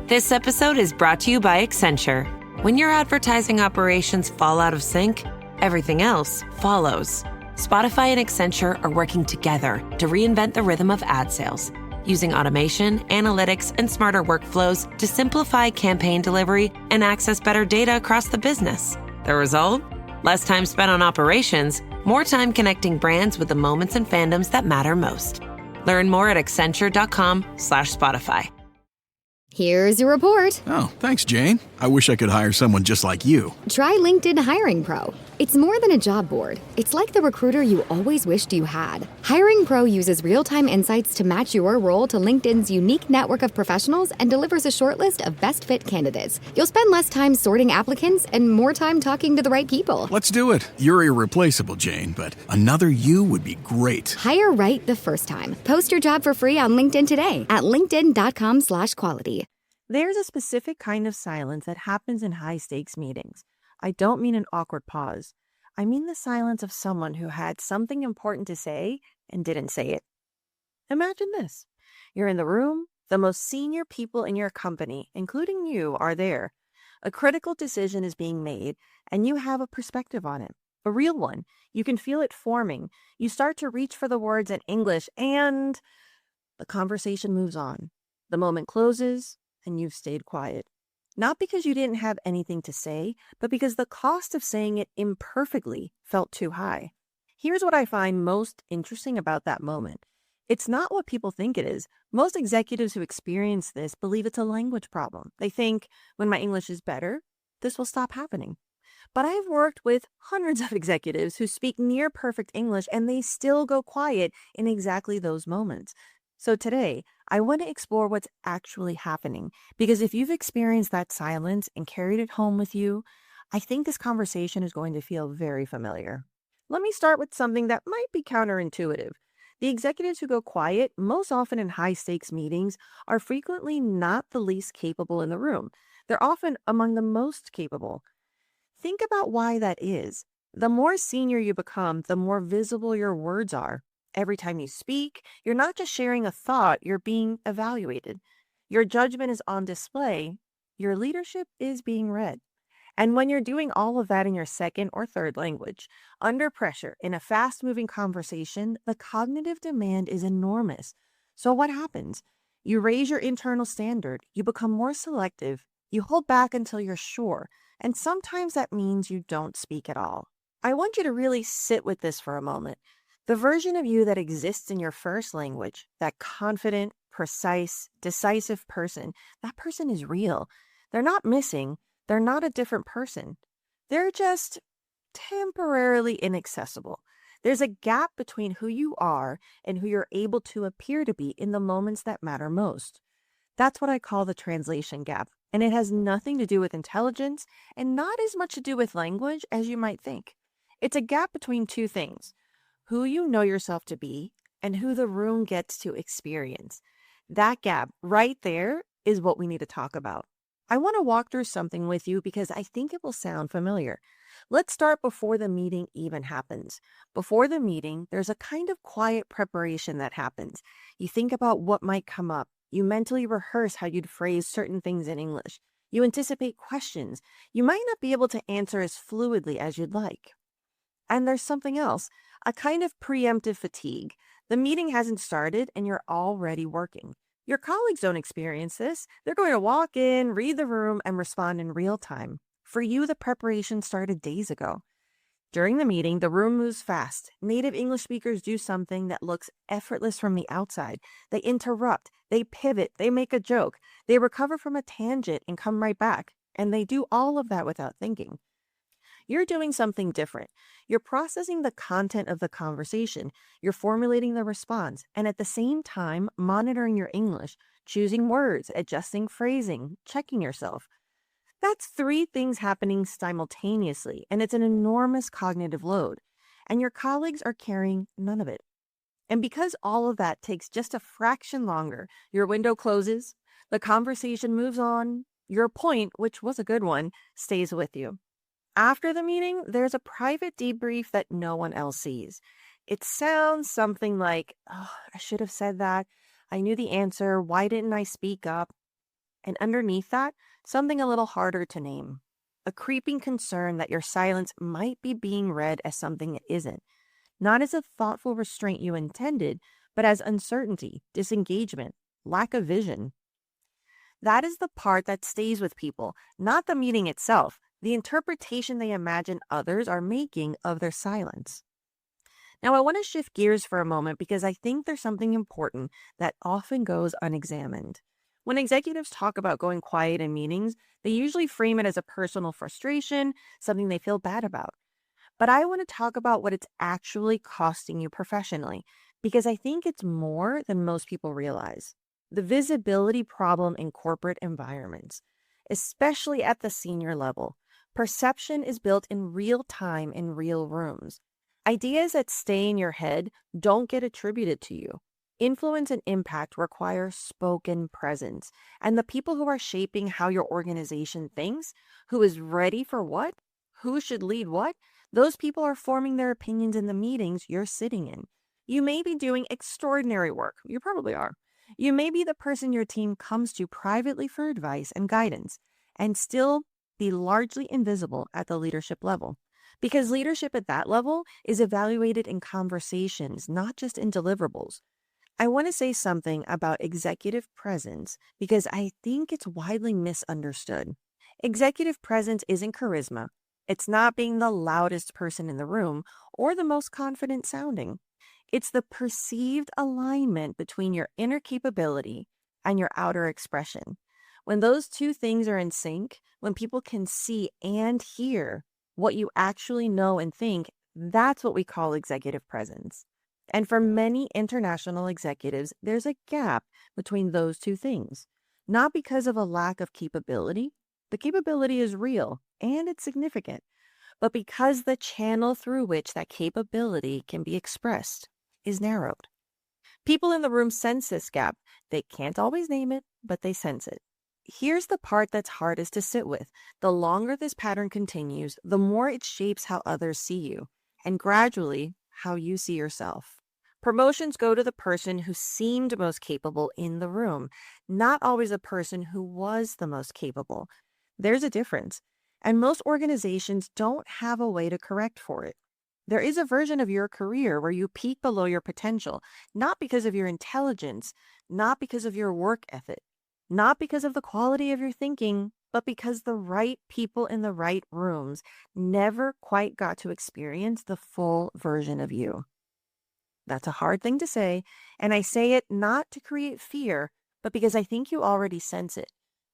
This episode is brought to you by Accenture. When your advertising operations fall out of sync, everything else follows. Spotify and Accenture are working together to reinvent the rhythm of ad sales, using automation, analytics, and smarter workflows to simplify campaign delivery and access better data across the business. The result? Less time spent on operations, more time connecting brands with the moments and fandoms that matter most. Learn more at accenture.com/Spotify. Here's your report. Oh, thanks, Jane. I wish I could hire someone just like you. Try LinkedIn Hiring Pro. It's more than a job board. It's like the recruiter you always wished you had. Hiring Pro uses real-time insights to match your role to LinkedIn's unique network of professionals and delivers a short list of best fit candidates. You'll spend less time sorting applicants and more time talking to the right people. Let's do it. You're irreplaceable, Jane, but another you would be great. Hire right the first time. Post your job for free on LinkedIn today at linkedin.com/quality. There's a specific kind of silence that happens in high-stakes meetings. I don't mean an awkward pause. I mean the silence of someone who had something important to say and didn't say it. Imagine this. You're in the room, the most senior people in your company, including you, are there. A critical decision is being made, and you have a perspective on it. A real one. You can feel it forming. You start to reach for the words in English, and the conversation moves on. The moment closes, and you've stayed quiet. Not because you didn't have anything to say, but because the cost of saying it imperfectly felt too high. Here's what I find most interesting about that moment. It's not what people think it is. Most executives who experience this believe it's a language problem. They think, when my English is better, this will stop happening. But I've worked with hundreds of executives who speak near perfect English, and they still go quiet in exactly those moments. So today, I want to explore what's actually happening, because if you've experienced that silence and carried it home with you, I think this conversation is going to feel very familiar. Let me start with something that might be counterintuitive. The executives who go quiet, most often in high-stakes meetings, are frequently not the least capable in the room. They're often among the most capable. Think about why that is. The more senior you become, the more visible your words are. Every time you speak, you're not just sharing a thought, you're being evaluated. Your judgment is on display. Your leadership is being read. And when you're doing all of that in your second or third language, under pressure, in a fast-moving conversation, the cognitive demand is enormous. So what happens? You raise your internal standard. You become more selective. You hold back until you're sure. And sometimes that means you don't speak at all. I want you to really sit with this for a moment. The version of you that exists in your first language, that confident, precise, decisive person, that person is real. They're not missing. They're not a different person. They're just temporarily inaccessible. There's a gap between who you are and who you're able to appear to be in the moments that matter most. That's what I call the translation gap, and it has nothing to do with intelligence and not as much to do with language as you might think. It's a gap between two things: who you know yourself to be and who the room gets to experience. That gap right there is what we need to talk about. I want to walk through something with you because I think it will sound familiar. Let's start before the meeting even happens. Before the meeting, there's a kind of quiet preparation that happens. You think about what might come up. You mentally rehearse how you'd phrase certain things in English. You anticipate questions you might not be able to answer as fluidly as you'd like. And there's something else, a kind of preemptive fatigue. The meeting hasn't started and you're already working. Your colleagues don't experience this. They're going to walk in, read the room, and respond in real time. For you, the preparation started days ago. During the meeting, the room moves fast. Native English speakers do something that looks effortless from the outside. They interrupt, they pivot, they make a joke, they recover from a tangent and come right back. And they do all of that without thinking. You're doing something different. You're processing the content of the conversation. You're formulating the response, and at the same time, monitoring your English, choosing words, adjusting phrasing, checking yourself. That's three things happening simultaneously, and it's an enormous cognitive load. And your colleagues are carrying none of it. And because all of that takes just a fraction longer, your window closes, the conversation moves on, your point, which was a good one, stays with you. After the meeting, there's a private debrief that no one else sees. It sounds something like, "Oh, I should have said that. I knew the answer. Why didn't I speak up?" And underneath that, something a little harder to name. A creeping concern that your silence might be being read as something it isn't, not as a thoughtful restraint you intended, but as uncertainty, disengagement, lack of vision. That is the part that stays with people, not the meeting itself, the interpretation they imagine others are making of their silence. Now, I want to shift gears for a moment because I think there's something important that often goes unexamined. When executives talk about going quiet in meetings, they usually frame it as a personal frustration, something they feel bad about. But I want to talk about what it's actually costing you professionally, because I think it's more than most people realize. The visibility problem in corporate environments, especially at the senior level. Perception is built in real time in real rooms. Ideas that stay in your head don't get attributed to you. Influence and impact require spoken presence. And the people who are shaping how your organization thinks, who is ready for what, who should lead what, those people are forming their opinions in the meetings you're sitting in. You may be doing extraordinary work. You probably are. You may be the person your team comes to privately for advice and guidance, and still be largely invisible at the leadership level. Because leadership at that level is evaluated in conversations, not just in deliverables. I want to say something about executive presence because I think it's widely misunderstood. Executive presence isn't charisma. It's not being the loudest person in the room or the most confident sounding. It's the perceived alignment between your inner capability and your outer expression. When those two things are in sync, when people can see and hear what you actually know and think, that's what we call executive presence. And for many international executives, there's a gap between those two things. Not because of a lack of capability. The capability is real and it's significant, but because the channel through which that capability can be expressed is narrowed. People in the room sense this gap. They can't always name it, but they sense it. Here's the part that's hardest to sit with. The longer this pattern continues, the more it shapes how others see you, and gradually, how you see yourself. Promotions go to the person who seemed most capable in the room, not always the person who was the most capable. There's a difference, and most organizations don't have a way to correct for it. There is a version of your career where you peak below your potential, not because of your intelligence, not because of your work ethic, not because of the quality of your thinking, but because the right people in the right rooms never quite got to experience the full version of you. That's a hard thing to say, and I say it not to create fear, but because I think you already sense it.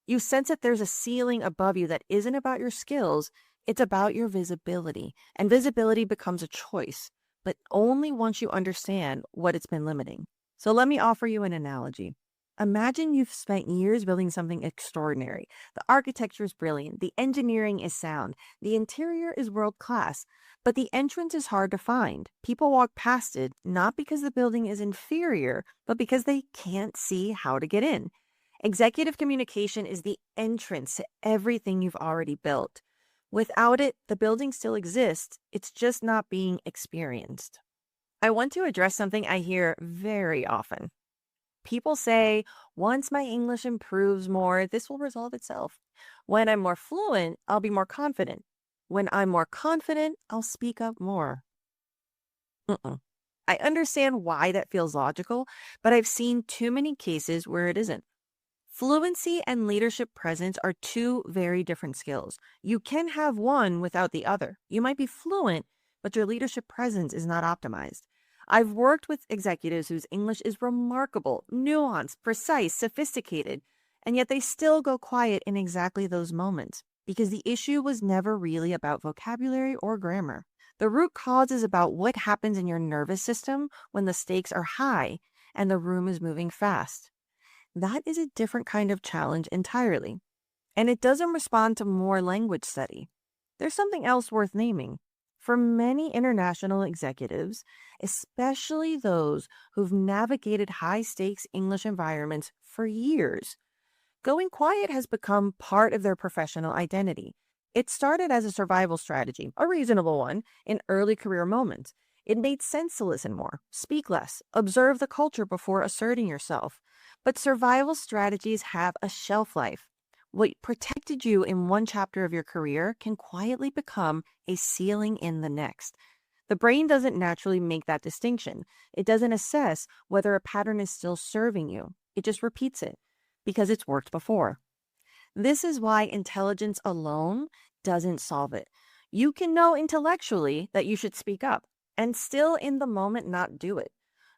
You sense that there's a ceiling above you that isn't about your skills, it's about your visibility, and visibility becomes a choice, but only once you understand what it's been limiting. So let me offer you an analogy. Imagine you've spent years building something extraordinary. The architecture is brilliant, the engineering is sound, the interior is world class, but the entrance is hard to find. People walk past it not because the building is inferior, but because they can't see how to get in. Executive communication is the entrance to everything you've already built. Without it, the building still exists, it's just not being experienced. I want to address something I hear very often. People say, once my English improves more, this will resolve itself. When I'm more fluent, I'll be more confident. When I'm more confident, I'll speak up more. I understand why that feels logical, but I've seen too many cases where it isn't. Fluency and leadership presence are two very different skills. You can have one without the other. You might be fluent, but your leadership presence is not optimized. I've worked with executives whose English is remarkable, nuanced, precise, sophisticated, and yet they still go quiet in exactly those moments because the issue was never really about vocabulary or grammar. The root cause is about what happens in your nervous system when the stakes are high and the room is moving fast. That is a different kind of challenge entirely, and it doesn't respond to more language study. There's something else worth naming. For many international executives, especially those who've navigated high-stakes English environments for years, going quiet has become part of their professional identity. It started as a survival strategy, a reasonable one, in early career moments. It made sense to listen more, speak less, observe the culture before asserting yourself. But survival strategies have a shelf life. What protected you in one chapter of your career can quietly become a ceiling in the next. The brain doesn't naturally make that distinction. It doesn't assess whether a pattern is still serving you. It just repeats it because it's worked before. This is why intelligence alone doesn't solve it. You can know intellectually that you should speak up and still in the moment not do it.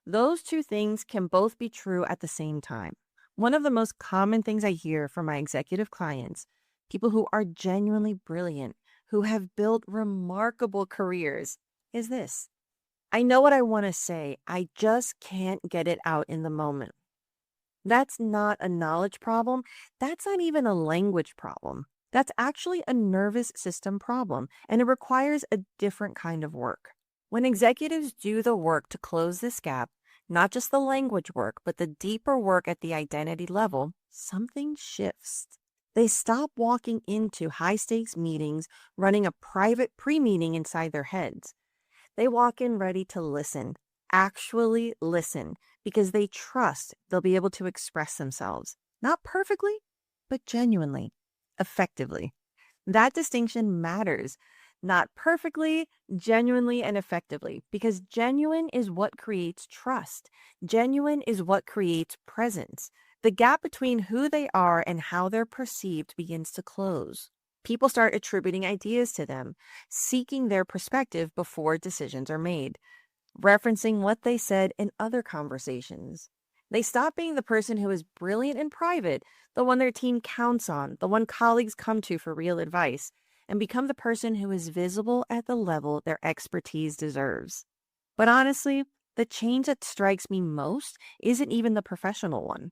Those two things can both be true at the same time. One of the most common things I hear from my executive clients, people who are genuinely brilliant, who have built remarkable careers, is this: I know what I want to say, I just can't get it out in the moment. That's not a knowledge problem. That's not even a language problem. That's actually a nervous system problem, and it requires a different kind of work. When executives do the work to close this gap, not just the language work, but the deeper work at the identity level, something shifts. They stop walking into high-stakes meetings running a private pre-meeting inside their heads. They walk in ready to listen, actually listen, because they trust they'll be able to express themselves, not perfectly, but genuinely, effectively. That distinction matters. Not perfectly, genuinely, and effectively, because genuine is what creates trust. Genuine is what creates presence. The gap between who they are and how they're perceived begins to close. People start attributing ideas to them, seeking their perspective before decisions are made, referencing what they said in other conversations. They stop being the person who is brilliant in private, the one their team counts on, the one colleagues come to for real advice, and become the person who is visible at the level their expertise deserves. But honestly, the change that strikes me most isn't even the professional one.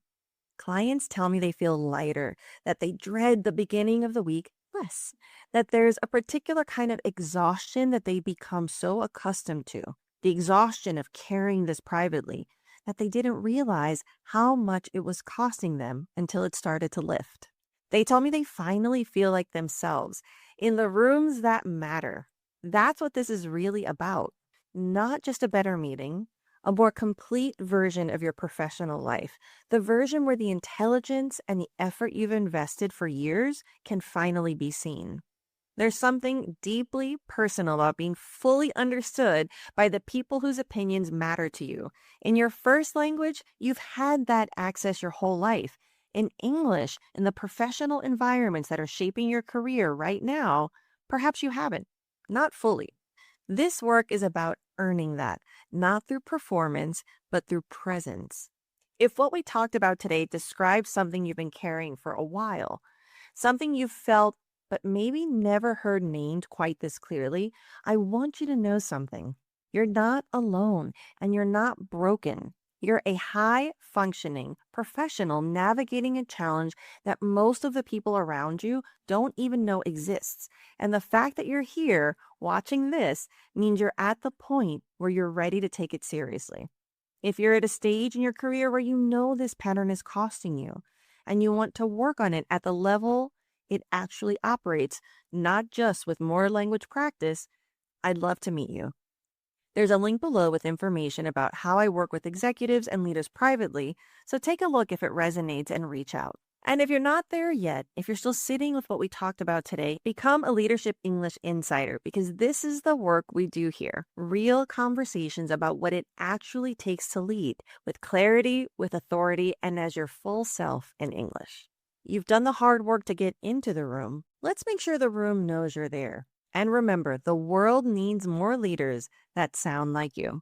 Clients tell me they feel lighter, that they dread the beginning of the week less, that there's a particular kind of exhaustion that they become so accustomed to, the exhaustion of carrying this privately, that they didn't realize how much it was costing them until it started to lift. They tell me they finally feel like themselves in the rooms that matter. That's what this is really about. Not just a better meeting, a more complete version of your professional life. The version where the intelligence and the effort you've invested for years can finally be seen. There's something deeply personal about being fully understood by the people whose opinions matter to you. In your first language, you've had that access your whole life. In English, in the professional environments that are shaping your career right now, perhaps you haven't, not fully. This work is about earning that, not through performance, but through presence. If what we talked about today describes something you've been carrying for a while, something you've felt but maybe never heard named quite this clearly, I want you to know something. You're not alone, and you're not broken. You're a high-functioning professional navigating a challenge that most of the people around you don't even know exists. And the fact that you're here watching this means you're at the point where you're ready to take it seriously. If you're at a stage in your career where you know this pattern is costing you, and you want to work on it at the level it actually operates, not just with more language practice, I'd love to meet you. There's a link below with information about how I work with executives and leaders privately, so take a look if it resonates and reach out. And if you're not there yet, if you're still sitting with what we talked about today, become a Leadership English Insider, because this is the work we do here. Real conversations about what it actually takes to lead, with clarity, with authority, and as your full self in English. You've done the hard work to get into the room. Let's make sure the room knows you're there. And remember, the world needs more leaders that sound like you.